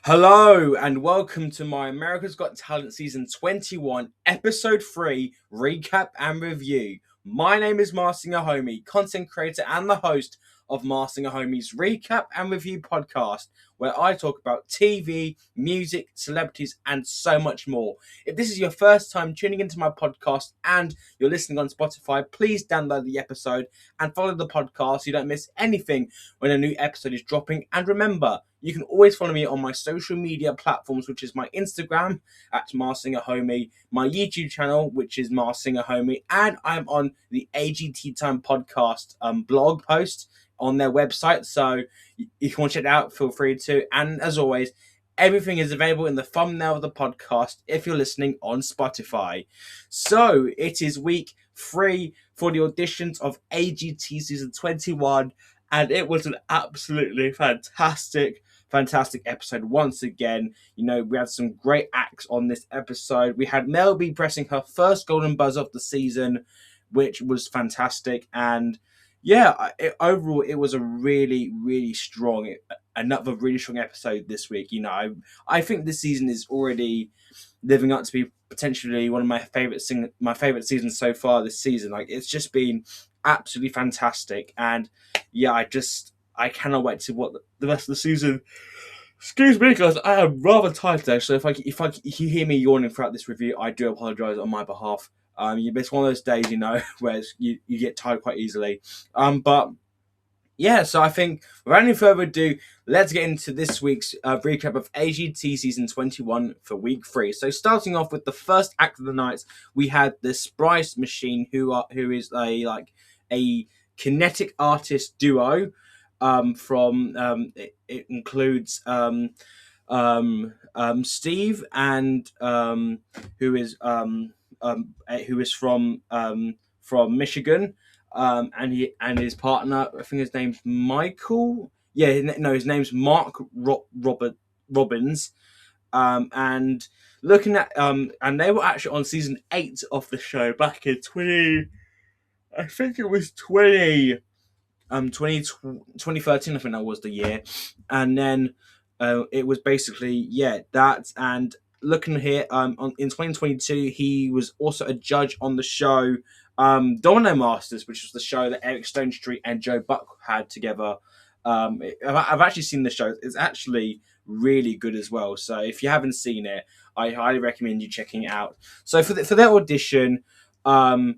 Hello and welcome to my America's Got Talent Season 21, Episode 3 recap and review. My name is Marcin Ahomey, content creator and the host of Marcin Ahomey's Recap and Review podcast, where I talk about TV, music, celebrities, and so much more. If this is your first time tuning into my podcast and you're listening on Spotify, please download the episode and follow the podcast so you don't miss anything when a new episode is dropping. And remember, you can always follow me on my social media platforms, which is my Instagram at Marcin Ahomey, my YouTube channel, which is Marcin Ahomey, and I'm on the AGT Time podcast blog post on their website. So if you want to check it out, feel free to. And as always, everything is available in the thumbnail of the podcast if you're listening on Spotify. So it is week 3 for the auditions of AGT Season 21, and it was an absolutely fantastic episode once again. We had some great acts on this episode. We had Mel B pressing her first golden buzzer of the season, which was fantastic. And yeah, overall, it was a really, really strong, another really strong episode this week. I think this season is already living up to be potentially one of my favorite seasons so far this season. Like, it's just been absolutely fantastic. And yeah, I cannot wait to what the rest of the season. Excuse me, guys. I am rather tired today, so if you hear me yawning throughout this review, I do apologise on my behalf. It's one of those days, where you get tired quite easily. But yeah, so I think without any further ado, let's get into this week's recap of AGT Season 21 for Week 3. So starting off with the first act of the night, we had the Sprice Machine, who is a kinetic artist duo. It includes Steve and who is from Michigan. And his partner, I think his name's Michael. Yeah, no, his name's Mark Robbins. And looking at and they were actually on season 8 of the show back in 20. I think it was 2013. I think that was the year. And then it was basically that. And looking here, in 2022, he was also a judge on the show Domino Masters, which was the show that Eric Stonestreet and Joe Buck had together. I've actually seen the show. It's actually really good as well. So if you haven't seen it, I highly recommend you checking it out. So for their audition, they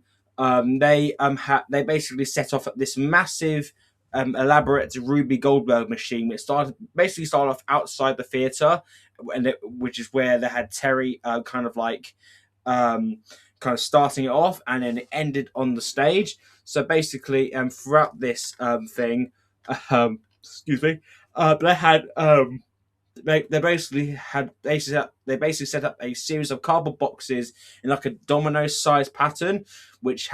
basically set off at this massive elaborate Rube Goldberg machine. It started off outside the theater, which is where they had Terry kind of starting it off, and then it ended on the stage. So basically, throughout this thing, excuse me, they had they basically set up a series of cardboard boxes in like a domino-sized pattern, which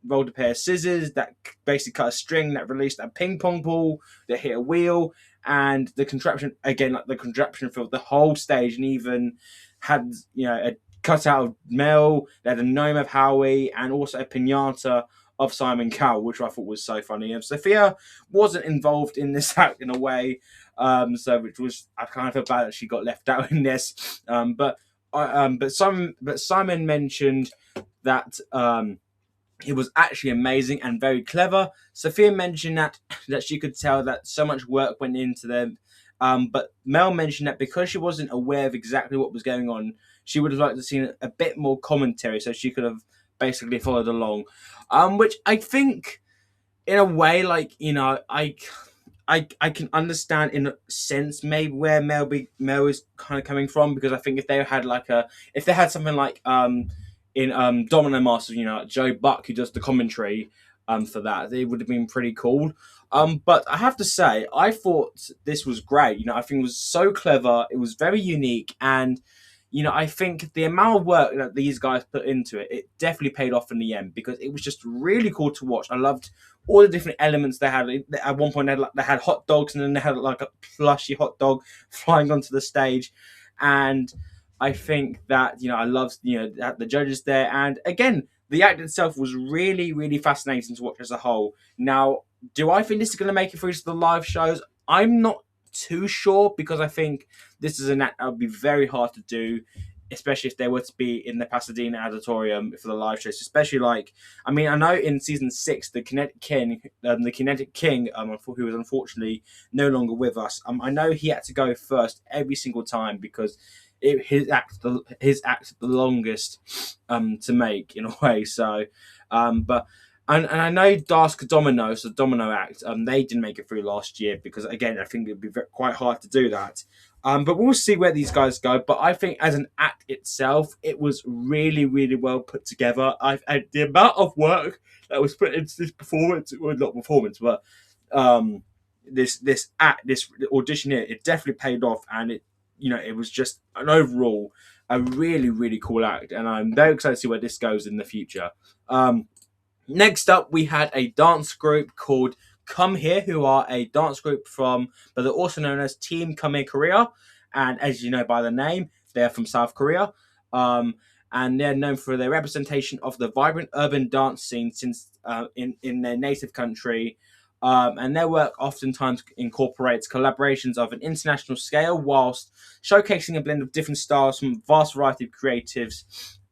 rolled a pair of scissors that basically cut a string that released a ping pong ball that hit a wheel, and the contraption filled the whole stage, and even had a cutout of Mel. They had a gnome of Howie, and also a pinata of Simon Cowell, which I thought was so funny. And Sophia wasn't involved in this act in a way, which was, I kind of feel bad that she got left out in this. But Simon mentioned that it was actually amazing and very clever. Sophia mentioned that she could tell that so much work went into them. But Mel mentioned that because she wasn't aware of exactly what was going on, she would have liked to see a bit more commentary, so she could have basically followed along. Which I think, in a way, I can understand in a sense maybe where Mel is kind of coming from, because I think if they had something like in Domino Masters, Joe Buck who does the commentary for that, it would have been pretty cool. But I have to say, I thought this was great. I think it was so clever. It was very unique, and I think the amount of work that these guys put into it, it definitely paid off in the end, because it was just really cool to watch. I loved all the different elements they had. At one point, they had hot dogs, and then they had like a plushy hot dog flying onto the stage. And I think that, I loved, the judges there. And again, the act itself was really, really fascinating to watch as a whole. Now, do I think this is going to make it through to the live shows? I'm not too sure, because I think this is an act that would be very hard to do, especially if they were to be in the Pasadena auditorium for the live shows. Especially like, I mean, I know in season 6, the Kinetic King, who was unfortunately no longer with us, I know he had to go first every single time because his act the longest to make in a way. So, but. And I know Dask Domino's, the Domino Act, they didn't make it through last year because, again, I think it'd be quite hard to do that. But we'll see where these guys go. But I think as an act itself, it was really, really well put together. The amount of work that was put into this performance, well, not performance, but this audition here, it definitely paid off, and it was just an overall a really, really cool act, and I'm very excited to see where this goes in the future. Next up, we had a dance group called Come Here, who are a dance group but they're also known as Team Come Here Korea. And as you know by the name, they're from South Korea. And they're known for their representation of the vibrant urban dance scene in their native country. And their work oftentimes incorporates collaborations of an international scale whilst showcasing a blend of different styles from a vast variety of creatives.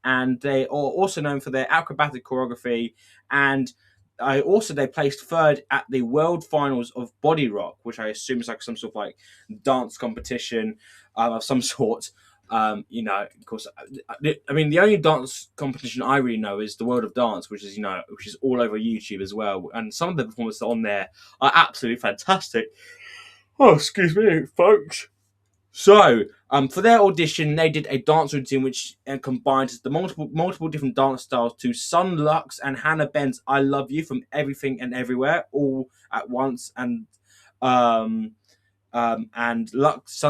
And they are also known for their acrobatic choreography. And they placed third at the World Finals of Body Rock, which I assume is like some sort of like dance competition of some sort. Of course, I mean, the only dance competition I really know is the World of Dance, which is all over YouTube as well. And some of the performances on there are absolutely fantastic. Oh, excuse me, folks. So, for their audition, they did a dance routine which combines the multiple different dance styles to Sun Lux and Hannah Ben's "I Love You" from Everything and Everywhere all at once, and Sun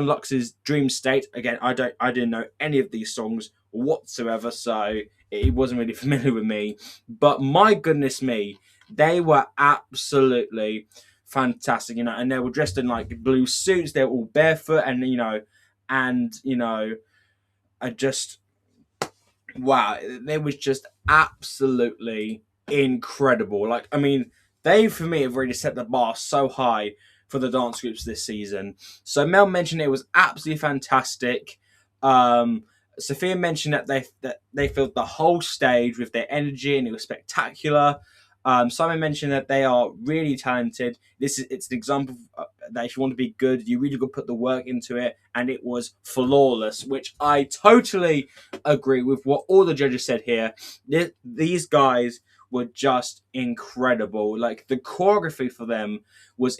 Lux's "Dream State." Again, I didn't know any of these songs whatsoever, so it wasn't really familiar with me. But my goodness me, they were absolutely fantastic, and they were dressed in like blue suits. They were all barefoot, and I just, wow, they was just absolutely incredible. Like, I mean, they for me have really set the bar so high for the dance groups this season. So Mel mentioned it was absolutely fantastic. Sophia mentioned that they filled the whole stage with their energy, and it was spectacular. Simon mentioned that they are really talented. It's an example that if you want to be good, you really got to put the work into it, and it was flawless, which I totally agree with what all the judges said here. These guys were just incredible. Like, the choreography for them was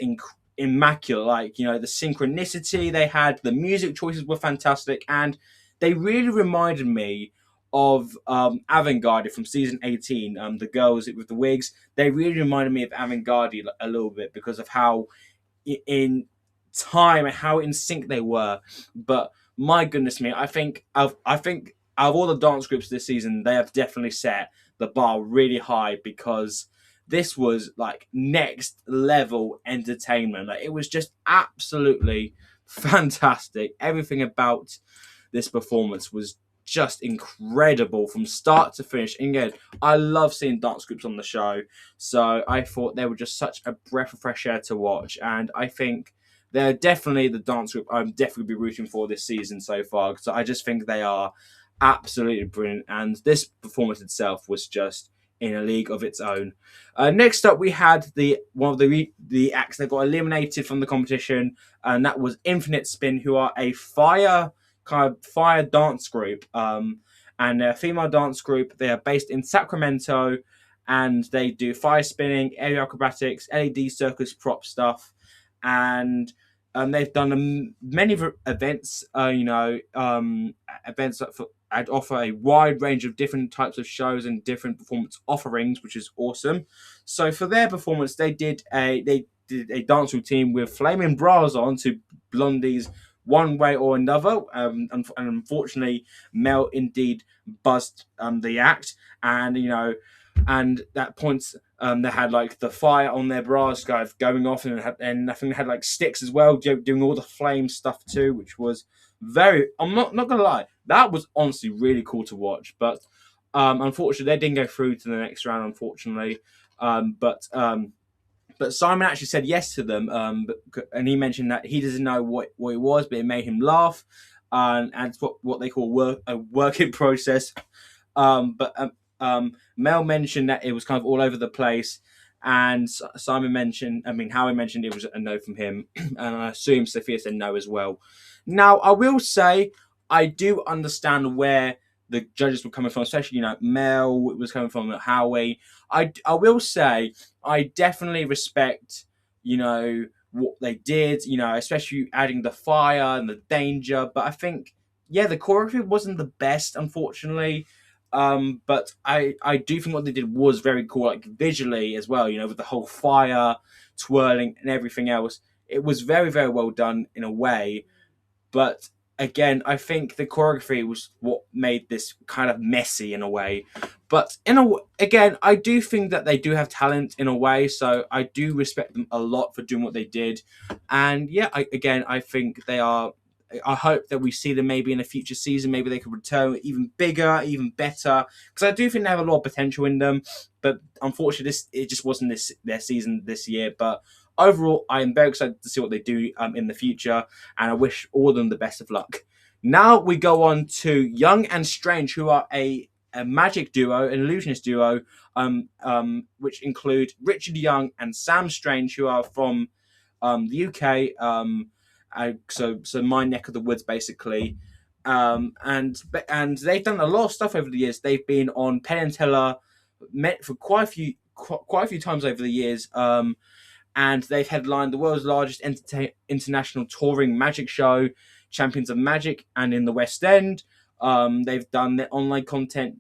immaculate. Like, the synchronicity they had, the music choices were fantastic, and they really reminded me of Avantgarde from season 18, the girls with the wigs. They really reminded me of Avantgarde a little bit because of how in time and how in sync they were. But my goodness me, I think out of all the dance groups this season, they have definitely set the bar really high, because this was like next level entertainment. Like, it was just absolutely fantastic. Everything about this performance was just incredible from start to finish. And again, I love seeing dance groups on the show, so I thought they were just such a breath of fresh air to watch, and I think they're definitely the dance group I'm definitely be rooting for this season so far, because I just think they are absolutely brilliant, and this performance itself was just in a league of its own. Next up, we had one of the acts that got eliminated from the competition, and that was Infinite Spin, who are a fire dance group, and they're a female dance group. They are based in Sacramento, and they do fire spinning, aerial acrobatics, LED circus prop stuff, and they've done many events. Events that offer a wide range of different types of shows and different performance offerings, which is awesome. So for their performance, they did a dance routine with flaming bras on to Blondie's One Way or Another, and unfortunately, Mel indeed buzzed the act, and and that point, they had like the fire on their bras going off, and I think they had like sticks as well, doing all the flame stuff too, which was very. I'm not gonna lie, that was honestly really cool to watch, but unfortunately, they didn't go through to the next round. Unfortunately, but but Simon actually said yes to them, and he mentioned that he doesn't know what it was, but it made him laugh, and it's what they call a working process. But Mel mentioned that it was kind of all over the place, and Simon mentioned, Howie mentioned it was a no from him, and I assume Sophia said no as well. Now, I will say I do understand where the judges were coming from, especially Mel was coming from Howie. I will say I definitely respect what they did, especially adding the fire and the danger. But I think the choreography wasn't the best, unfortunately. But I do think what they did was very cool, like visually as well. With the whole fire twirling and everything else, it was very very well done in a way. But again, I think the choreography was what made this kind of messy in a way. But again, I do think that they do have talent in a way, so I do respect them a lot for doing what they did. And I think they are. I hope that we see them maybe in a future season. Maybe they could return even bigger, even better. Because I do think they have a lot of potential in them. But unfortunately, it just wasn't their season this year. But overall, I am very excited to see what they do in the future, and I wish all of them the best of luck. Now we go on to Young and Strange, who are a magic duo, an illusionist duo, which include Richard Young and Sam Strange, who are from the UK. So my neck of the woods, basically. And they've done a lot of stuff over the years. They've been on Penn and Teller met for quite a few times over the years. And they've headlined the world's largest international touring magic show, Champions of Magic, and in the West End. They've done their online content,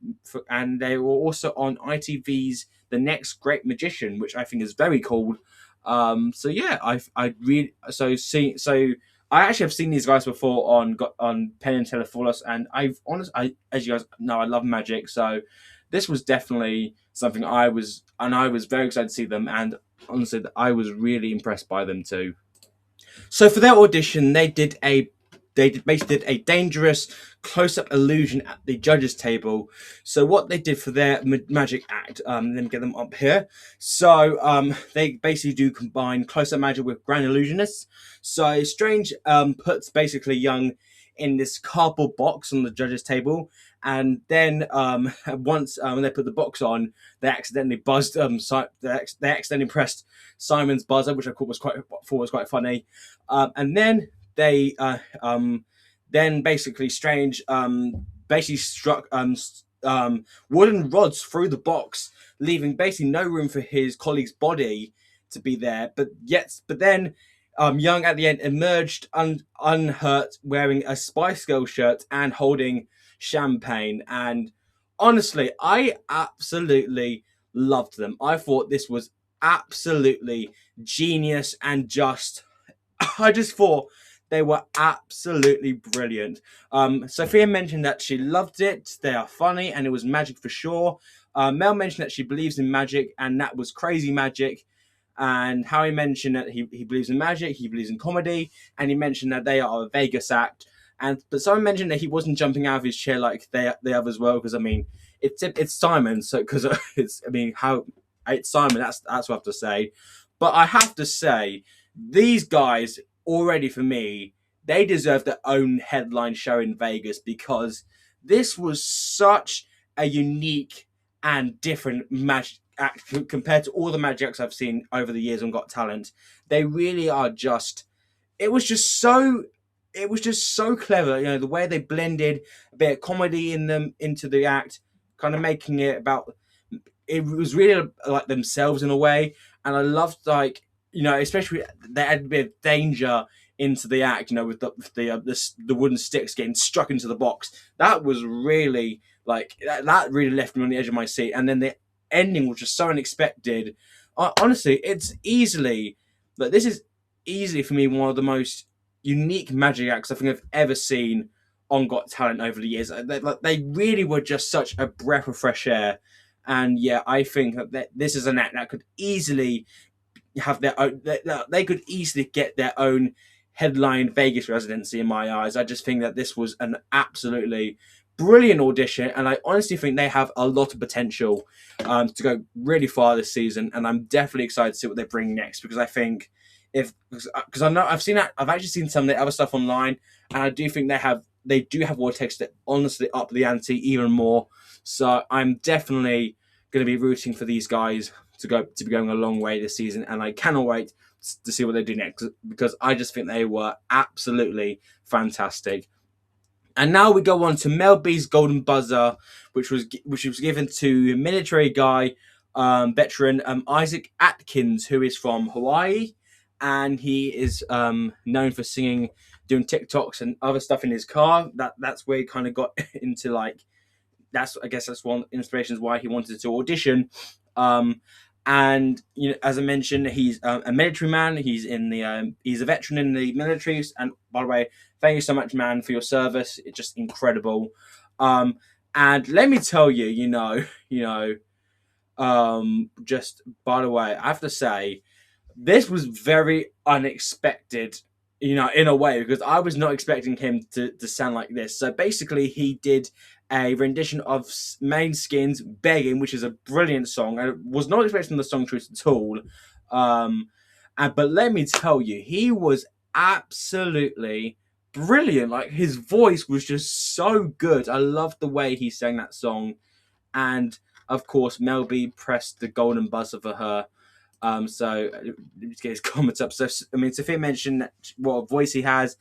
and they were also on ITV's The Next Great Magician, which I think is very cool. I actually have seen these guys before on Penn and Teller for us, and as you guys know, I love magic, so this was definitely something I was very excited to see them, and honestly, I was really impressed by them too. So for their audition, they basically did a dangerous close-up illusion at the judges' table. So what they did for their magic act, let me get them up here. So they basically do combine close-up magic with grand illusionists. So Strange puts basically Young in this cardboard box on the judges' table, and then once when they put the box on, they accidentally buzzed. They accidentally pressed Simon's buzzer, which I thought was quite funny, and then they then basically Strange basically struck wooden rods through the box, leaving basically no room for his colleague's body to be there. But then Young at the end emerged unhurt, wearing a Spice Girl shirt and holding champagne. And honestly, I absolutely loved them. I thought this was absolutely genius, and I just thought they were absolutely brilliant. Sophia mentioned that she loved it. They are funny, and it was magic for sure. Mel mentioned that she believes in magic, and that was crazy magic. And Howie mentioned that he believes in magic, he believes in comedy, and he mentioned that they are a Vegas act. But someone mentioned that he wasn't jumping out of his chair like the others were, because it's Simon. So because it's Simon. That's what I have to say. But I have to say, these guys already, for me, they deserve their own headline show in Vegas, because this was such a unique and different magic act compared to all the magic acts I've seen over the years on Got Talent. They really are just. It was just so clever, the way they blended a bit of comedy in them into the act, kind of making it about. It was really like themselves in a way, and I loved especially they had a bit of danger into the act, with the wooden sticks getting struck into the box. That was really that really left me on the edge of my seat, and then the ending was just so unexpected. Honestly, this is easily for me one of the most unique magic acts I think I've ever seen on Got Talent over the years. They really were just such a breath of fresh air, and I think that this is an act that could easily have their own. They could easily get their own headline Vegas residency in my eyes. I just think that this was an absolutely brilliant audition, and I honestly think they have a lot of potential to go really far this season. And I'm definitely excited to see what they bring next, because I think because I know I've actually seen some of the other stuff online, and I do think they do have what it takes to honestly up the ante even more. So I'm definitely going to be rooting for these guys to be going a long way this season, and I cannot wait to see what they do next, because I just think they were absolutely fantastic. And now we go on to Mel B's Golden Buzzer, which was given to military guy, veteran Isaac Atkins, who is from Hawaii, and he is known for singing, doing TikToks and other stuff in his car. That's where he kind of got into like I guess that's one inspirations why he wanted to audition. And as I mentioned, he's a military man. He's he's a veteran in the military. And by the way, thank you so much, man, for your service. It's just incredible. And let me tell you, just by the way, I have to say, this was very unexpected, in a way, because I was not expecting him to sound like this. So basically, he did a rendition of Main Skin's Begging, which is a brilliant song. I was not expecting the song choice at all. But let me tell you, he was absolutely brilliant. Like, his voice was just so good. I loved the way he sang that song. And of course, Mel B pressed the golden buzzer for her. So let me get his comments up. So I mean, Sophia mentioned what voice he has,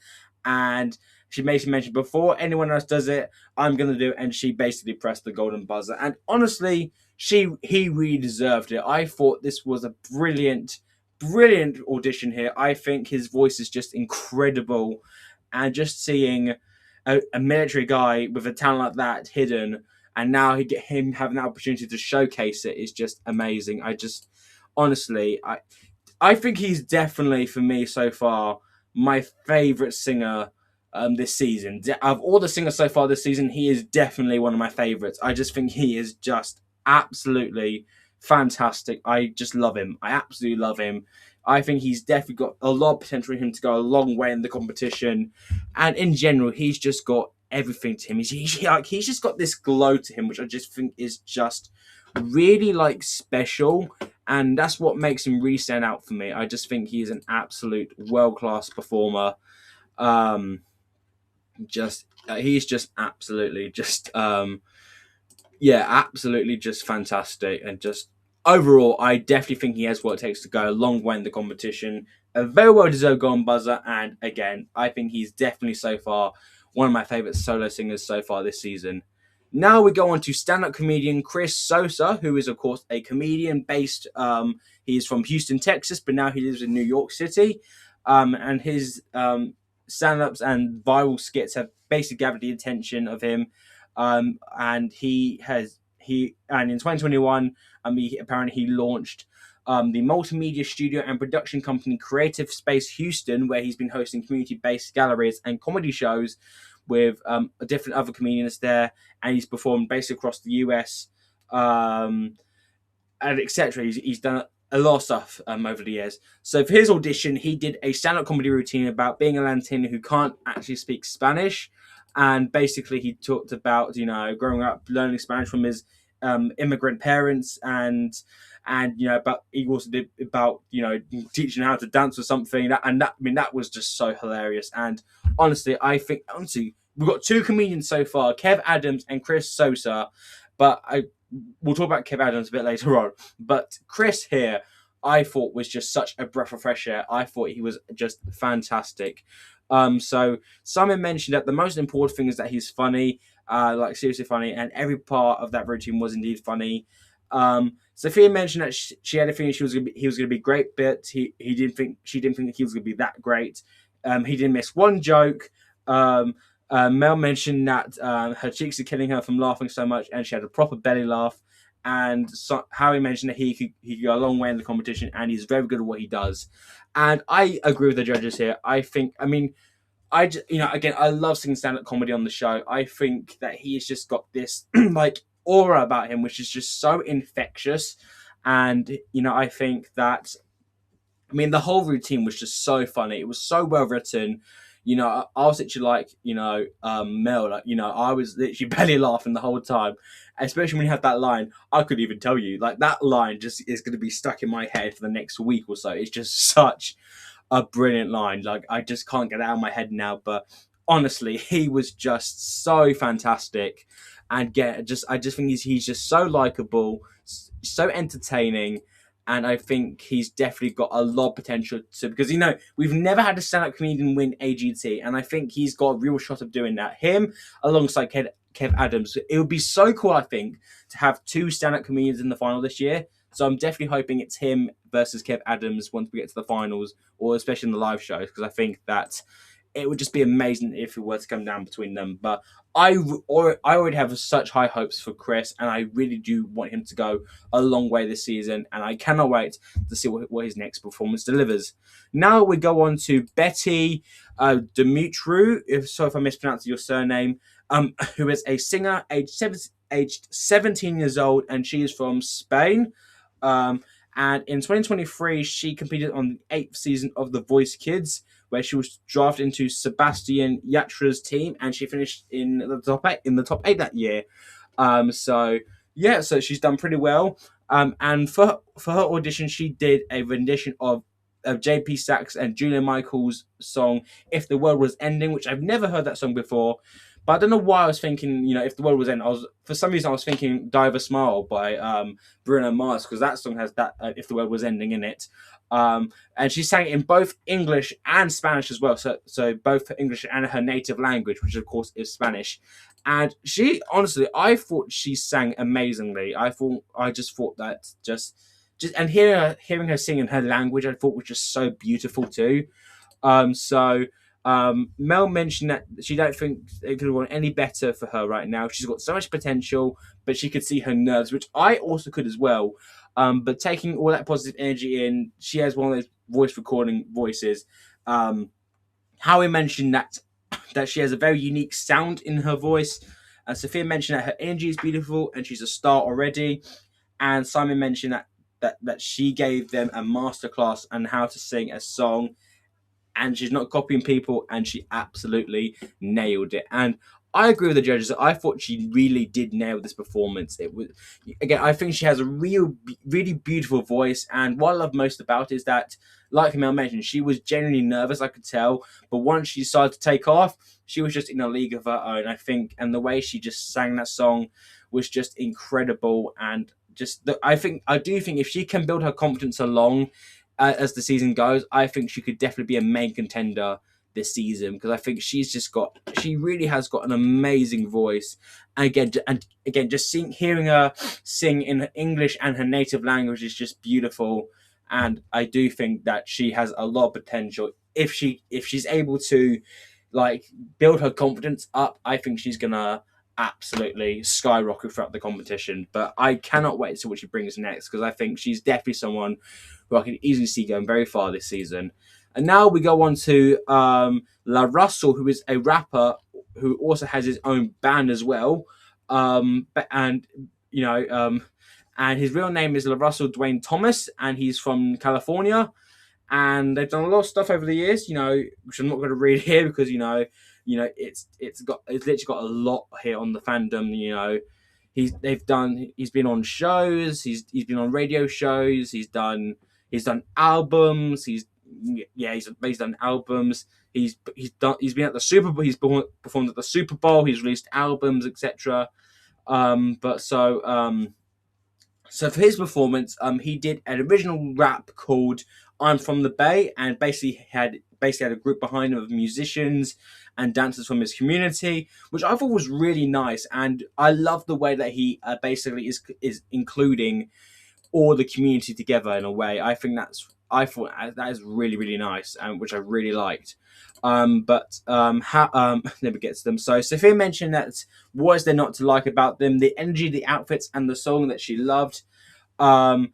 and she basically mentioned before anyone else does it, I'm gonna do it, and she basically pressed the golden buzzer. And honestly, he really deserved it. I thought this was a brilliant audition here. I think his voice is just incredible, and just seeing a military guy with a talent like that hidden, and now him having the opportunity to showcase it is just amazing. Honestly, I think he's definitely, for me so far, my favourite singer this season. Of all the singers so far this season, he is definitely one of my favourites. I just think he is just absolutely fantastic. I just love him. I absolutely love him. I think he's definitely got a lot of potential in him to go a long way in the competition. And in general, he's just got everything to him. He's just got this glow to him, which I just think is just really special, and that's what makes him really stand out for me. I just think he's an absolute world-class performer. He's just absolutely absolutely just fantastic, and just overall, I definitely think he has what it takes to go a long way in the competition. A very well-deserved golden buzzer, and again, I think he's definitely so far one of my favourite solo singers so far this season. Now we go on to stand-up comedian Chris Sosa, who is, of course, a comedian based. He's from Houston, Texas, but now he lives in New York City. And his stand-ups and viral skits have basically gathered the attention of him. And in 2021, he launched the multimedia studio and production company Creative Space Houston, where he's been hosting community-based galleries and comedy shows with different other comedians there, and he's performed basically across the US, and etc. He's done a lot of stuff over the years. So for his audition, he did a stand-up comedy routine about being a Latino who can't actually speak Spanish, and basically he talked about growing up learning Spanish from his immigrant parents, and about he also did about teaching how to dance or something. That was just so hilarious. And honestly, we've got two comedians so far, Kev Adams and Chris Sosa, but we'll talk about Kev Adams a bit later on. But Chris here, I thought was just such a breath of fresh air. I thought he was just fantastic. So Simon mentioned that the most important thing is that he's funny, seriously funny, and every part of that routine was indeed funny. Sophia mentioned that she had a feeling he was going to be great, but she didn't think that he was going to be that great. He didn't miss one joke. Mel mentioned that her cheeks are killing her from laughing so much, and she had a proper belly laugh. And Harry mentioned that he could go a long way in the competition, and he's very good at what he does. And I agree with the judges here. Again, I love seeing stand-up comedy on the show. I think that he's just got this aura about him, which is just so infectious. And I think that the whole routine was just so funny. It was so well written. I was literally like, Mel, like, I was literally belly laughing the whole time, especially when you have that line. I couldn't even tell you, like, that line just is going to be stuck in my head for the next week or so. It's just such a brilliant line. Like, I just can't get it out of my head now. But honestly, he was just so fantastic, and I just think he's just so likable, so entertaining. And I think he's definitely got a lot of potential to, because we've never had a stand-up comedian win AGT, and I think he's got a real shot of doing that. Him alongside Kev Adams. It would be so cool, I think, to have two stand-up comedians in the final this year. So I'm definitely hoping it's him versus Kev Adams once we get to the finals, or especially in the live shows, because I think that it would just be amazing if it were to come down between them. But I already have such high hopes for Chris, and I really do want him to go a long way this season, and I cannot wait to see what his next performance delivers. Now we go on to Betty Dumitru, if I mispronounced your surname, who is a singer aged 17 years old, and she is from Spain. And in 2023, she competed on the 8th season of The Voice Kids, where she was drafted into Sebastian Yatra's team, and she finished in the top eight that year. So she's done pretty well. And for her audition, she did a rendition of JP Sachs and Julia Michaels' song "If the World Was Ending," which I've never heard that song before. But I don't know why I was thinking, if the world was ending, for some reason I was thinking "Diver Smile" by Bruno Mars, because that song has that "If the World Was Ending" in it. And she sang it in both English and Spanish as well. So both English and her native language, which of course is Spanish. And I thought she sang amazingly. I just thought that and hearing her sing in her language, I thought was just so beautiful too. Mel mentioned that she don't think it could have gone any better for her right now. She's got so much potential, but she could see her nerves, which I also could as well. But taking all that positive energy in, she has one of those voice recording voices. Howie mentioned that she has a very unique sound in her voice. Sophia mentioned that her energy is beautiful and she's a star already. And Simon mentioned that she gave them a masterclass on how to sing a song, and she's not copying people, and she absolutely nailed it. And I agree with the judges. I thought she really did nail this performance. It was, again, I think she has a really beautiful voice, and what I love most about it is that, like Mel mentioned, she was genuinely nervous, I could tell, but once she decided to take off, she was just in a league of her own, I think, and the way she just sang that song was just incredible. And I do think if she can build her confidence along as the season goes, I think she could definitely be a main contender this season, because I think she really has got an amazing voice. And again, just hearing her sing in her English and her native language is just beautiful. And I do think that she has a lot of potential if she's able to build her confidence up. I think she's gonna absolutely skyrocket throughout the competition. But I cannot wait to see what she brings next, because I think she's definitely someone who I can easily see going very far this season. And now we go on to La Russell, who is a rapper who also has his own band as well. And his real name is La Russell Dwayne Thomas, and he's from California. And they've done a lot of stuff over the years, which I'm not going to read here because it's literally got a lot here on the fandom. He's been on shows, he's been on radio shows, he's done albums, he's done albums, he's been at the Super Bowl, he's performed at the Super Bowl, he's released albums, etc. So for his performance, he did an original rap called "I'm from the Bay," and basically had a group behind him of musicians and dancers from his community, which I thought was really nice. And I love the way that he basically is including all the community together in a way. I thought that is really, really nice, and which I really liked. Let me get to them. So Sophia mentioned that what is there not to like about them? The energy, the outfits, and the song that she loved. And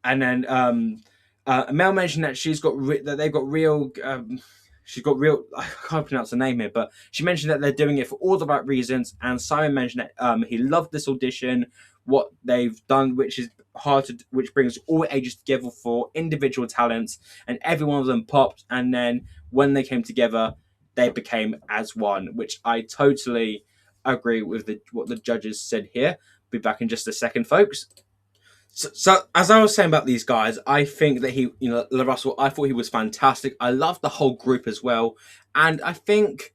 then Mel mentioned that that they've got real. She's got real. I can't pronounce the name here, but she mentioned that they're doing it for all the right reasons. And Simon mentioned that he loved this audition, what they've done, which is which brings all ages together for individual talents, and every one of them popped. And then when they came together, they became as one, which I totally agree with what the judges said here. Be back in just a second, folks. So, as I was saying about these guys, I think that Russell, I thought he was fantastic. I loved the whole group as well, and I think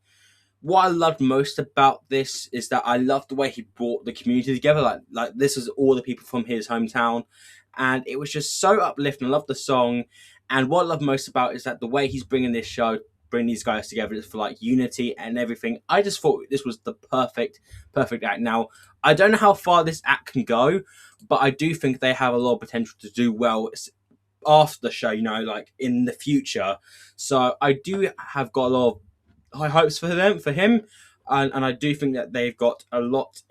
what I loved most about this is that I loved the way he brought the community together. Like this is all the people from his hometown, and it was just so uplifting. I love the song, and what I love most about it is that the way he's bringing this show, bring these guys together for like unity and everything. I just thought this was the perfect act. Now I don't know how far this act can go, but I do think they have a lot of potential to do well after the show. Like in the future. So I do have got a lot of high hopes for him, and I do think that they've got a lot.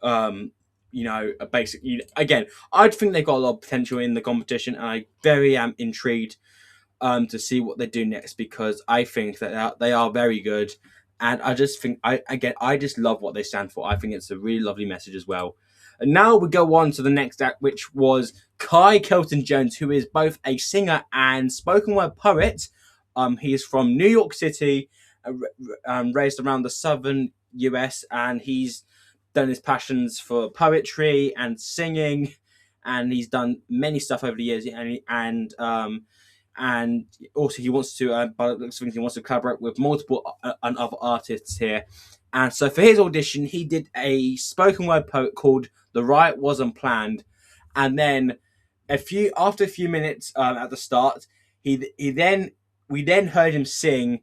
A basic. Again, I think they've got a lot of potential in the competition, and I very am intrigued to see what they do next, because I think that they are very good, and I just think I just love what they stand for. I think it's a really lovely message as well. And now we go on to the next act, which was Kai Kelton Jones, who is both a singer and spoken word poet. He is from New York City, raised around the southern US, and he's done his passions for poetry and singing, and he's done many stuff over the years, and also he wants to, by the looks of things, he wants to collaborate with multiple and other artists here. And so for his audition, he did a spoken word poem called "The Riot Wasn't Planned," and then after a few minutes at the start, we then heard him sing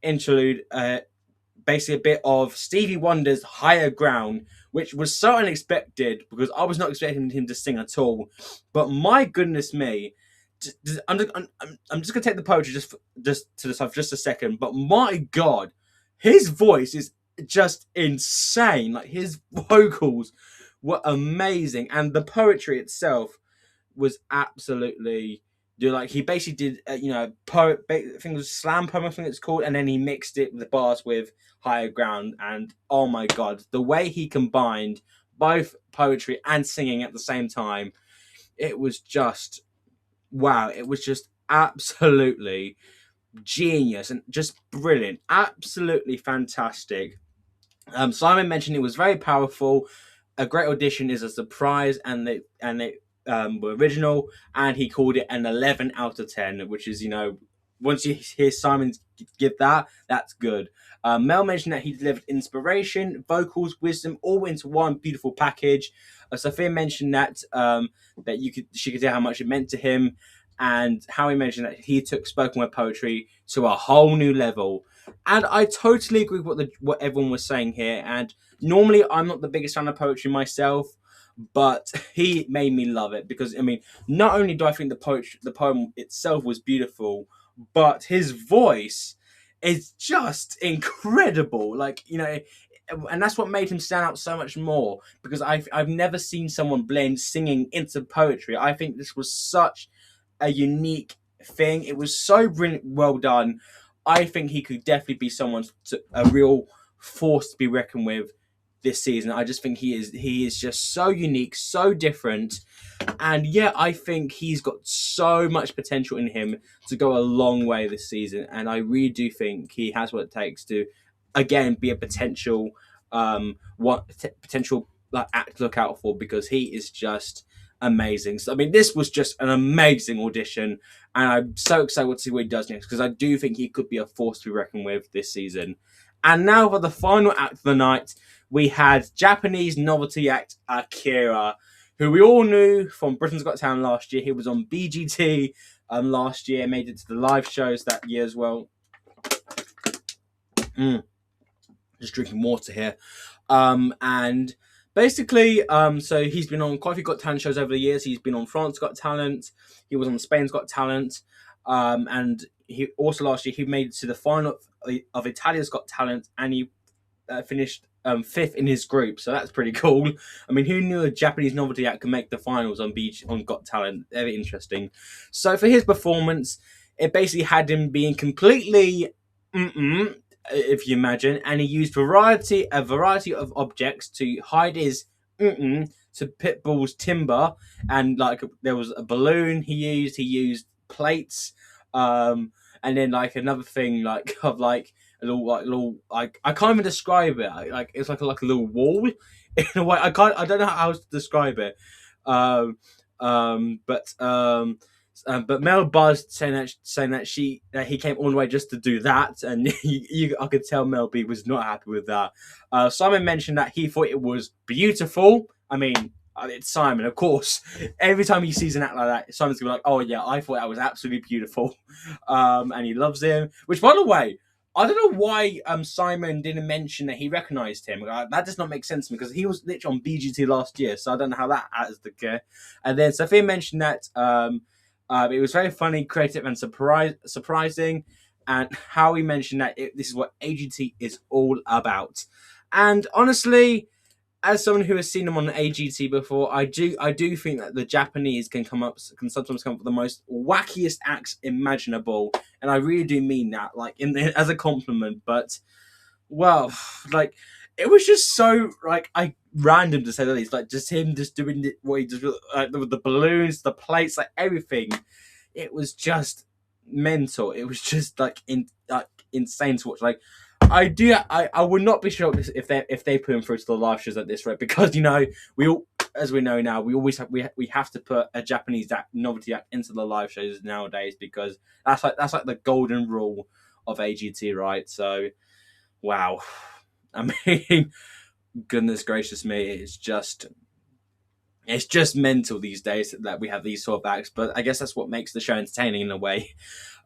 interlude, basically a bit of Stevie Wonder's "Higher Ground," which was so unexpected because I was not expecting him to sing at all. But my goodness me. I'm just gonna take the poetry just to the side for just a second. But my God, his voice is just insane. Like his vocals were amazing, and the poetry itself was absolutely. Like he basically did, poet. I think it was slam poem. I think it's called, and then he mixed it with the bars with Higher Ground. And oh my God, the way he combined both poetry and singing at the same time, it was just. Wow, it was just absolutely genius and just brilliant. Absolutely fantastic. Simon mentioned it was very powerful. A great audition is a surprise, and they were original, and he called it an 11 out of 10, which is, once you hear Simon give that, that's good. Mel mentioned that he delivered inspiration, vocals, wisdom, all into one beautiful package. Sophia mentioned that she could tell how much it meant to him, and Howie mentioned that he took spoken word poetry to a whole new level. And I totally agree with what everyone was saying here. And normally I'm not the biggest fan of poetry myself, but he made me love it because, not only do I think the poem itself was beautiful, but his voice is just incredible. And that's what made him stand out so much more, because I've never seen someone blend singing into poetry. I think this was such a unique thing. It was so brilliant, well done. I think he could definitely be a real force to be reckoned with this season. I just think he is just so unique, so different, and yeah, I think he's got so much potential in him to go a long way this season, and I really do think he has what it takes to, again, be a potential potential act to look out for, because he is just amazing. So this was just an amazing audition, and I'm so excited to see what he does next, because I do think he could be a force to be reckoned with this season. And now for the final act of the night, we had Japanese novelty act Akira, who we all knew from Britain's Got Talent last year. He was on BGT last year, made it to the live shows that year as well. Just drinking water here. And basically, so he's been on quite a few Got Talent shows over the years. He's been on France's Got Talent. He was on Spain's Got Talent. And he also last year, he made it to the final of Italia's Got Talent, and he finished 5th in his group. So that's pretty cool. Who knew a Japanese novelty act could make the finals on Got Talent? Very interesting. So for his performance, it basically had him being completely if you imagine, and he used a variety of objects to hide his to Pitbull's timber, and like there was a balloon he used plates, and then like another thing like of like a little like I can't even describe it. Like it's like a little wall in a way. I don't know how else to describe it. Um, um, but um, but Mel buzzed saying that he came all the way just to do that, and I could tell Mel B was not happy with that. Simon mentioned that he thought it was beautiful. I mean, it's Simon, of course. Every time he sees an act like that, Simon's gonna be like, "Oh yeah, I thought that was absolutely beautiful," and he loves him. Which, by the way, I don't know why Simon didn't mention that he recognised him. That does not make sense to me because he was literally on BGT last year, so I don't know how that has the care. And then Sophia mentioned that it was very funny, creative, and surprising, and how he mentioned that this is what AGT is all about. And honestly, as someone who has seen them on AGT before, I do think that the Japanese can sometimes come up with the most wackiest acts imaginable, and I really do mean that, like as a compliment. But well, like it was just so like random to say the least. Like just him just doing what he does with the balloons, the plates, like everything. It was just mental. It was just like insane to watch. Like I would not be shocked if they put him through to the live shows at this rate, because as we know now, we have to put a Japanese novelty act into the live shows nowadays, because that's like the golden rule of AGT, right? So wow, I mean, goodness gracious me, it's just mental these days that we have these sort of acts. But I guess that's what makes the show entertaining in a way.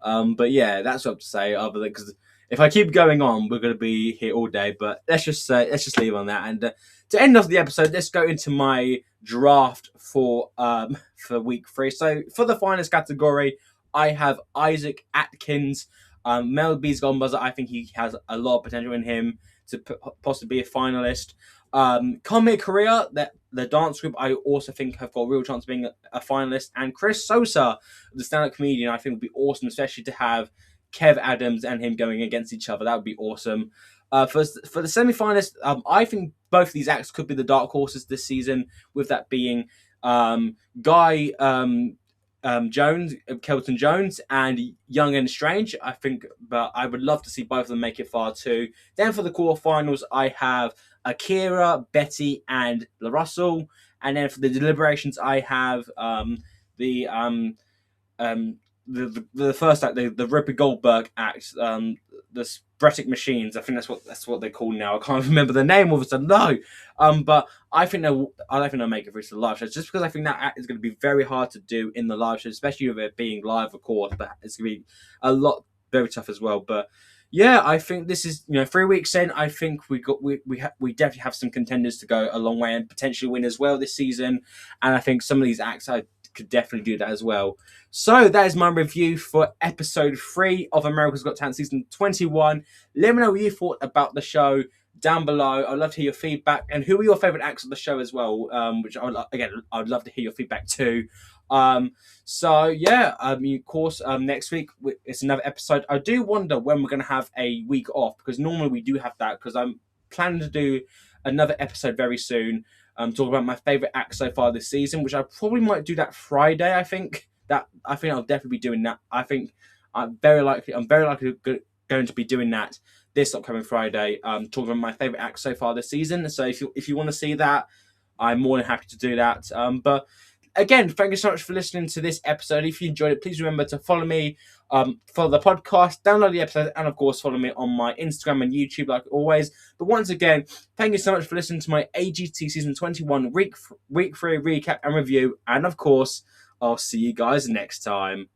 But yeah, that's what I have to say. Other than, because if I keep going on, we're going to be here all day. But let's just leave on that. And to end off the episode, let's go into my draft for week 3. So for the finals category, I have Isaac Atkins. Mel B's Golden Buzzer. I think he has a lot of potential in him to possibly be a finalist. Kame Korea, that the dance group, I also think have got a real chance of being a finalist. And Chris Sosa, the stand-up comedian, I think would be awesome, especially to have Kev Adams and him going against each other. That would be awesome. For the semi-finalists, I think both of these acts could be the dark horses this season, with that being Guy Jones, Kelton Jones, and Young and Strange. I think, but I would love to see both of them make it far too. Then for the quarterfinals, I have Akira, Betty, and La Russell. And then for the deliberations, I have the first act, the Rube Goldberg act, the Spretic Machines. I think that's what they're called now. I can't remember the name all of a sudden. No, but I don't think they'll make it through to the live shows, just because I think that act is going to be very hard to do in the live shows, especially with it being live, of course. But it's going to be a lot very tough as well. But yeah, I think this is 3 weeks in. I think we definitely have some contenders to go a long way and potentially win as well this season. And I think some of these acts I could definitely do that as well. So that is my review for episode 3 of America's Got Talent season 21. Let me know what you thought about the show down below. I'd love to hear your feedback, and who are your favourite acts of the show as well. Which I'd love to hear your feedback too. So yeah, of course, next week it's another episode. I do wonder when we're going to have a week off, because normally we do have that, because I'm planning to do another episode very soon. Talk about my favourite act so far this season, which I probably might do that Friday. I think I'll definitely be doing that. I think I'm very likely going to be doing that this upcoming Friday. Talking about my favourite act so far this season. So if you want to see that, I'm more than happy to do that. But again, thank you so much for listening to this episode. If you enjoyed it, please remember to follow me, follow the podcast, download the episode, and of course follow me on my Instagram and YouTube like always. But once again, thank you so much for listening to my AGT Season 21 Week 3 recap and review. And of course, I'll see you guys next time.